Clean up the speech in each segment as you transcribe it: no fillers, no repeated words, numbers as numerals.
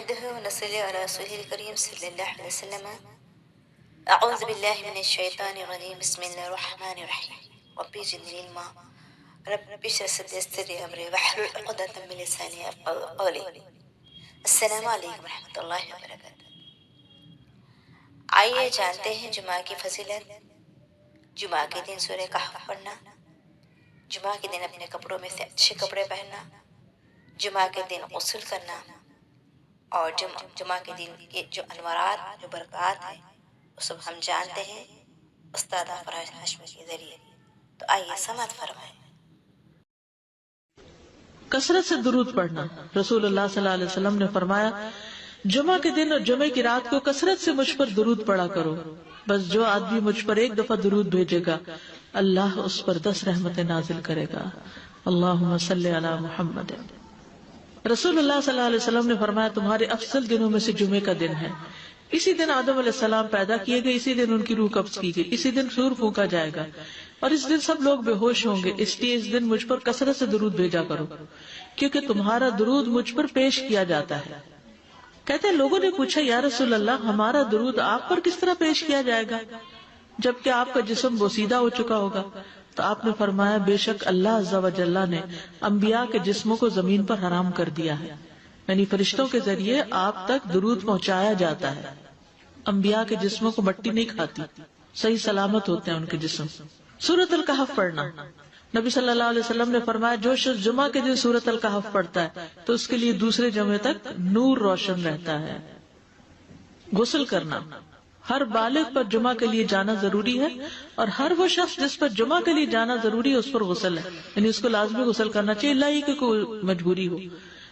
نحمده ونصلي على رسوله الكريم صلى الله عليه وسلم. أعوذ بالله من الشيطان الرجيم. بسم الله الرحمن الرحيم. ربي زدني علما رب اشرح صدري ويسر لي أمري واحلل عقدة من لساني يفقهوا قولي. السلام علیکم ورحمۃ اللہ وبرکاتہ. آئیے جانتے ہیں جمعہ کی فضیلت. جمعہ کے دن سورہ کہف پڑھنا، جمعہ کے دن اپنے کپڑوں میں سے اچھے کپڑے پہننا، جمعہ کے دن غسل کرنا، اور جمعہ کے دن کے جو انوارات، جو برکات ہیں وہ سب ہم جانتے ہیں استاد افراز ہاشمی کے ذریعے. تو آئیے سماعت فرمائیں. کثرت سے درود پڑھنا. رسول اللہ صلی اللہ علیہ وسلم نے فرمایا جمعہ کے دن اور جمعہ کی رات کو کثرت سے مجھ پر درود پڑھا کرو. بس جو آدمی مجھ پر ایک دفعہ درود بھیجے گا اللہ اس پر 10 رحمتیں نازل کرے گا. اللہم صلی علی محمد. رسول اللہ صلی اللہ علیہ وسلم نے فرمایا تمہارے افضل دنوں میں سے جمعے کا دن ہے. اسی دن آدم علیہ السلام پیدا کیے گئے، اسی دن ان کی روح قبض کی گئی، اسی دن سور پھونکا جائے گا اور اس دن سب لوگ بے ہوش ہوں گے. اس لیے اس دن مجھ پر کثرت سے درود بھیجا کرو کیونکہ تمہارا درود مجھ پر پیش کیا جاتا ہے. کہتے ہیں لوگوں نے پوچھا یا رسول اللہ ہمارا درود آپ پر کس طرح پیش کیا جائے گا جبکہ آپ کا جسم بوسیدہ ہو چکا ہوگا؟ تو آپ نے فرمایا بے شک اللہ عز و جل نے انبیاء کے جسموں کو زمین پر حرام کر دیا ہے، یعنی فرشتوں کے ذریعے آپ تک درود پہنچایا جاتا ہے. انبیاء کے جسموں کو مٹی نہیں کھاتی، صحیح سلامت ہوتے ہیں ان کے جسم. سورۃ الکہف پڑھنا. نبی صلی اللہ علیہ وسلم نے فرمایا جو شخص جمعہ کے دن سورۃ الکہف پڑھتا ہے تو اس کے لیے دوسرے جمعے تک نور روشن رہتا ہے. غسل کرنا. ہر بالغ پر جمعہ کے لیے جانا ضروری ہے اور ہر وہ شخص جس پر جمعہ کے لیے جانا ضروری ہے اس پر غسل ہے، یعنی اس کو لازمی غسل کرنا چاہیے، اللہ ہی کہ کوئی مجبوری ہو.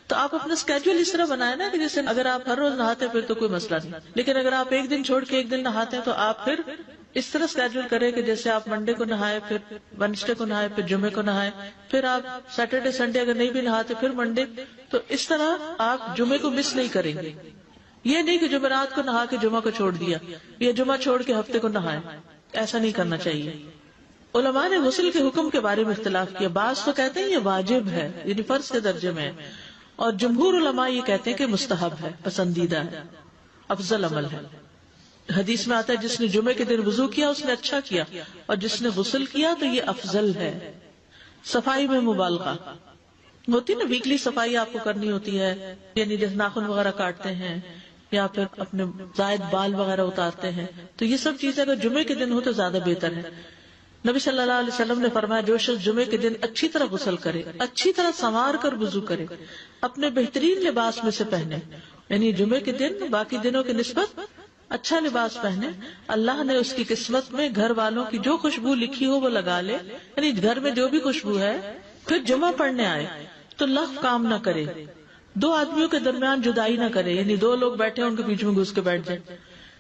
تو آپ اپنا اسکیڈول اس طرح بنائے نا کہ جیسے اگر آپ ہر روز نہاتے پھر تو کوئی مسئلہ نہیں، لیکن اگر آپ ایک دن چھوڑ کے ایک دن نہاتے ہیں تو آپ پھر اس طرح اسکیڈول کریں کہ جیسے آپ منڈے کو نہائے، پھر وینسڈے کو نہائے، پھر جمعے کو نہائے، پھر آپ سیٹرڈے سنڈے اگر نہیں بھی نہاتے پھر منڈے. تو اس طرح آپ جمعے کو مس نہیں کریں گے. یہ نہیں کہ جمعرات کو نہا کے جمعہ کو چھوڑ دیا یا جمعہ چھوڑ کے ہفتے کو نہائے، ایسا نہیں کرنا چاہیے. علماء نے غسل کے حکم کے بارے میں اختلاف کیا. بعض تو کہتے ہیں یہ واجب ہے، یعنی فرض کے درجے میں ہے، اور جمہور علماء یہ کہتے ہیں کہ مستحب ہے، پسندیدہ ہے، افضل عمل ہے. حدیث میں آتا ہے جس نے جمعے کے دن وضو کیا اس نے اچھا کیا، اور جس نے غسل کیا تو یہ افضل ہے. صفائی میں مبالغہ ہوتی نا، ویکلی صفائی آپ کو کرنی ہوتی ہے، یعنی جیسے ناخن وغیرہ کاٹتے ہیں یا پھر اپنے زائد بال وغیرہ اتارتے ہیں، تو یہ سب چیزیں اگر جمعے کے دن ہو تو زیادہ بہتر ہے. نبی صلی اللہ علیہ وسلم نے فرمایا جو شخص جمعے کے دن اچھی طرح غسل کرے، اچھی طرح سنوار کر وضو کرے، اپنے بہترین لباس میں سے پہنے، یعنی جمعے کے دن باقی دنوں کی نسبت اچھا لباس پہنے، اللہ نے اس کی قسمت میں گھر والوں کی جو خوشبو لکھی ہو وہ لگا لے، یعنی گھر میں جو بھی خوشبو ہے، پھر جمعہ پڑھنے آئے تو لغو کام نہ کرے، 2 آدمیوں کے درمیان جدائی نہ کرے، یعنی 2 لوگ بیٹھے ان کے بیچ میں گھس کے بیٹھ جائے.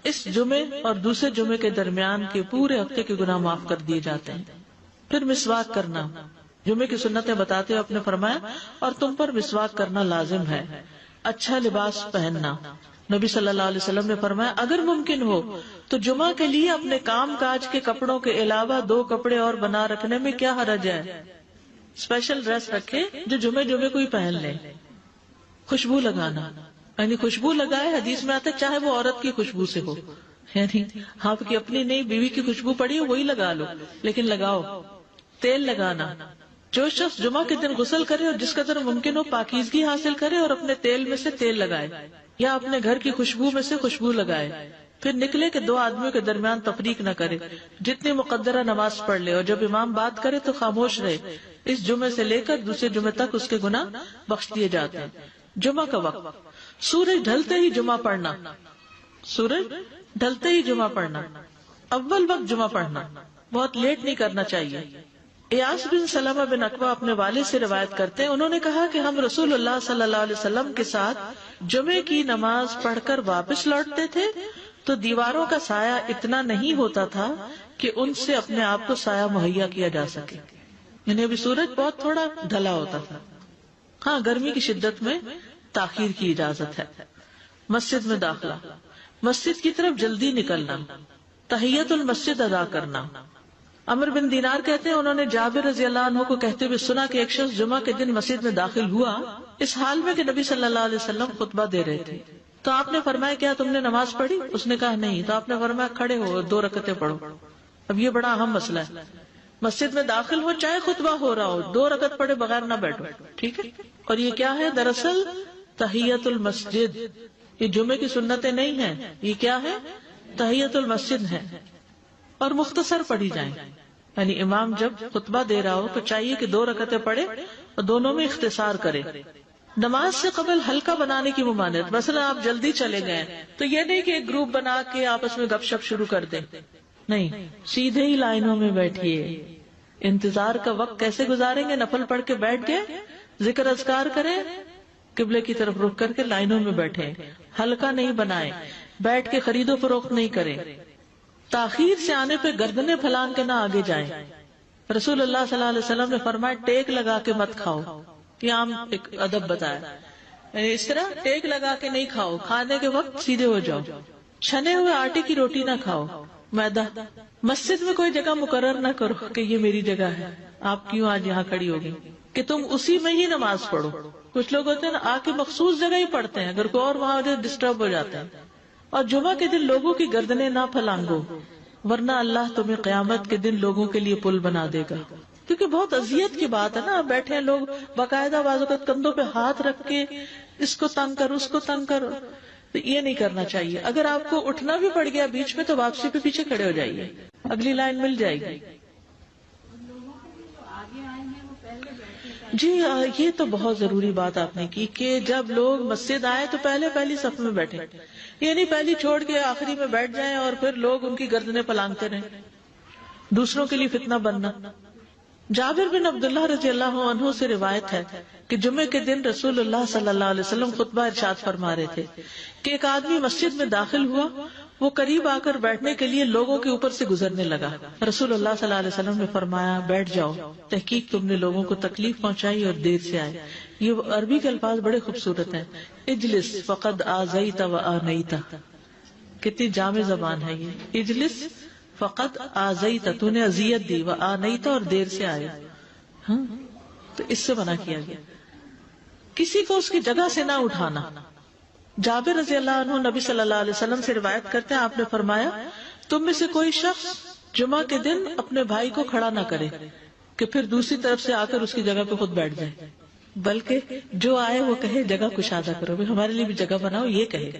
اس جمعے اور دوسرے جمعے کے درمیان کے پورے ہفتے کے گناہ معاف کر دیے جاتے ہیں. پھر مسواک کرنا. جمعے کی سنتیں بتاتے ہوئے آپ نے فرمایا اور تم پر مسواک کرنا لازم ہے. اچھا لباس پہننا. نبی صلی اللہ علیہ وسلم نے فرمایا اگر ممکن ہو تو جمعہ کے لیے اپنے کام کاج کے کپڑوں کے علاوہ 2 کپڑے اور بنا رکھنے میں کیا حرج ہے. اسپیشل ڈریس رکھے جو جمعے کو ہی پہن لیں. خوشبو لگانا، یعنی خوشبو لگائے، حدیث میں آتا ہے چاہے وہ عورت کی خوشبو سے ہو، یعنی آپ کی اپنی نہیں، بیوی کی خوشبو پڑی ہو وہی لگا لو، لیکن لگاؤ. تیل لگانا. جو شخص جمعہ کے دن غسل کرے اور جس قدر ممکن ہو پاکیزگی حاصل کرے اور اپنے تیل میں سے تیل لگائے یا اپنے گھر کی خوشبو میں سے خوشبو لگائے، پھر نکلے کہ 2 آدمیوں کے درمیان تفریق نہ کرے، جتنی مقدرہ نماز پڑھ لے، اور جب امام بات کرے تو خاموش رہے. اس جمعے سے لے کر دوسرے جمعے تک اس کے گناہ بخش دیے جاتے ہیں. جمعہ کا وقت. سورج ڈھلتے ہی جمعہ پڑھنا. سورج ڈھلتے ہی جمعہ پڑھنا. اول وقت جمعہ پڑھنا، بہت لیٹ نہیں کرنا چاہیے. ایاس بن سلمہ بن عقبہ اپنے والد سے روایت کرتے ہیں، انہوں نے کہا کہ ہم رسول اللہ صلی اللہ علیہ وسلم کے ساتھ جمعے کی نماز پڑھ کر واپس لوٹتے تھے تو دیواروں کا سایہ اتنا نہیں ہوتا تھا کہ ان سے اپنے آپ کو سایہ مہیا کیا جا سکے، یعنی ابھی سورج بہت تھوڑا ڈھلا ہوتا تھا. ہاں گرمی کی شدت میں تاخیر کی اجازت ہے. مسجد میں داخلہ. مسجد کی طرف جلدی نکلنا. تحیت المسجد ادا کرنا. عمرو بن دینار کہتے ہیں انہوں نے جابر رضی اللہ عنہ کو کہتے ہوئے سنا کہ ایک شخص جمعہ کے دن مسجد میں داخل ہوا اس حال میں کہ نبی صلی اللہ علیہ وسلم خطبہ دے رہے تھے. تو آپ نے فرمایا کیا تم نے نماز پڑھی؟ اس نے کہا نہیں. تو آپ نے فرمایا کھڑے ہو 2 رکعتیں پڑھو. اب یہ بڑا اہم مسئلہ ہے. مسجد میں داخل ہو چاہے خطبہ ہو رہا ہو 2 رکعت پڑھے بغیر نہ بیٹھو. ٹھیک ہے. اور یہ کیا ہے؟ دراصل تحیت المسجد. یہ جمعے کی سنتیں نہیں ہیں. یہ کیا ہے؟ تحیت المسجد ہے. اور مختصر پڑھی جائیں. یعنی امام جب خطبہ دے رہا ہو تو چاہیے کہ 2 رکعتیں پڑھے اور دونوں میں اختصار کرے. نماز سے قبل ہلکا بنانے کی ممانعت. مثلا آپ جلدی چلے گئے تو یہ نہیں کہ ایک گروپ بنا کے آپس میں گپ شپ شروع کر دیں. نہیں, سیدھے ہی لائنوں میں بیٹھیے. انتظار کا وقت کیسے گزاریں گے؟ نفل پڑھ کے بیٹھ گئے, ذکر اذکار کریں, قبلے کی طرف رخ کر کے لائنوں میں بیٹھے. ہلکا نہیں بنائے, بیٹھ کے خرید و فروخت نہیں کریں. تاخیر سے آنے پہ گردنیں پھلان کے نہ آگے جائیں. رسول اللہ صلی اللہ علیہ وسلم نے فرمایا ٹیک لگا کے مت کھاؤ. یہ عام ایک ادب بتایا. یعنی اس طرح ٹیک لگا کے نہیں کھاؤ, کھانے کے وقت سیدھے ہو جاؤ. چھنے ہوئے آٹے کی روٹی نہ کھاؤ, میدا. مسجد میں کوئی جگہ مقرر نہ کرو کہ یہ میری جگہ ہے, آپ کیوں آج یہاں کھڑی ہوگی, کہ تم اسی میں ہی نماز پڑھو. کچھ لوگ ہوتے ہیں نا آ کے مخصوص جگہ ہی پڑھتے ہیں, اگر کوئی اور وہاں ڈسٹرب ہو جاتے ہیں. اور جمعہ کے دن لوگوں کی گردنیں نہ پھلانگو, ورنہ اللہ تمہیں قیامت کے دن لوگوں کے لیے پل بنا دے گا. کیونکہ بہت اذیت کی بات ہے نا, آپ بیٹھے ہیں لوگ باقاعدہ بازو کا کندھوں پہ ہاتھ رکھ کے اس کو تنگ کر اس کو تنگ کر. تو یہ نہیں کرنا چاہیے. اگر آپ کو اٹھنا بھی پڑ گیا بیچ میں تو واپسی پہ پیچھے کھڑے ہو جائیے, اگلی لائن مل جائے گی. جی یہ تو بہت ضروری بات آپ نے کی کہ جب لوگ مسجد آئے تو پہلی صف میں بیٹھے. یہ نہیں پہلی چھوڑ کے آخری میں بیٹھ جائیں اور پھر لوگ ان کی گردنیں پلانگتے رہیں, دوسروں کے لیے فتنہ بننا. جابر بن عبداللہ رضی اللہ عنہ سے روایت ہے کہ جمعے کے دن رسول اللہ صلی اللہ علیہ وسلم خطبہ ارشاد فرما رہے تھے کہ ایک آدمی مسجد میں داخل ہوا, وہ قریب آ کر بیٹھنے کے لیے لوگوں کے اوپر سے گزرنے لگا. رسول اللہ صلی اللہ علیہ وسلم نے فرمایا بیٹھ جاؤ, تحقیق تم نے لوگوں کو تکلیف پہنچائی اور دیر سے آئے. یہ عربی کے الفاظ بڑے خوبصورت ہیں. اجلس فقد آذیت و آنیت, کتنی جامع زبان ہے یہ. اجلس فقط آذیت, تو نے اذیت دی, و آنیت, اور دیر سے آئے. ہاں تو اس سے منع کیا گیا. کسی کو اس کی جگہ سے نہ اٹھانا. جابر رضی اللہ عنہ نبی صلی اللہ علیہ وسلم سے روایت کرتے ہیں, آپ نے فرمایا تم میں سے کوئی شخص جمعہ کے دن اپنے بھائی کو کھڑا نہ کرے کہ پھر دوسری طرف سے آ کر اس کی جگہ پہ خود بیٹھ جائے, بلکہ جو آئے وہ کہے جگہ کشادہ کرو, ہمارے لیے بھی جگہ بناؤ, یہ کہے.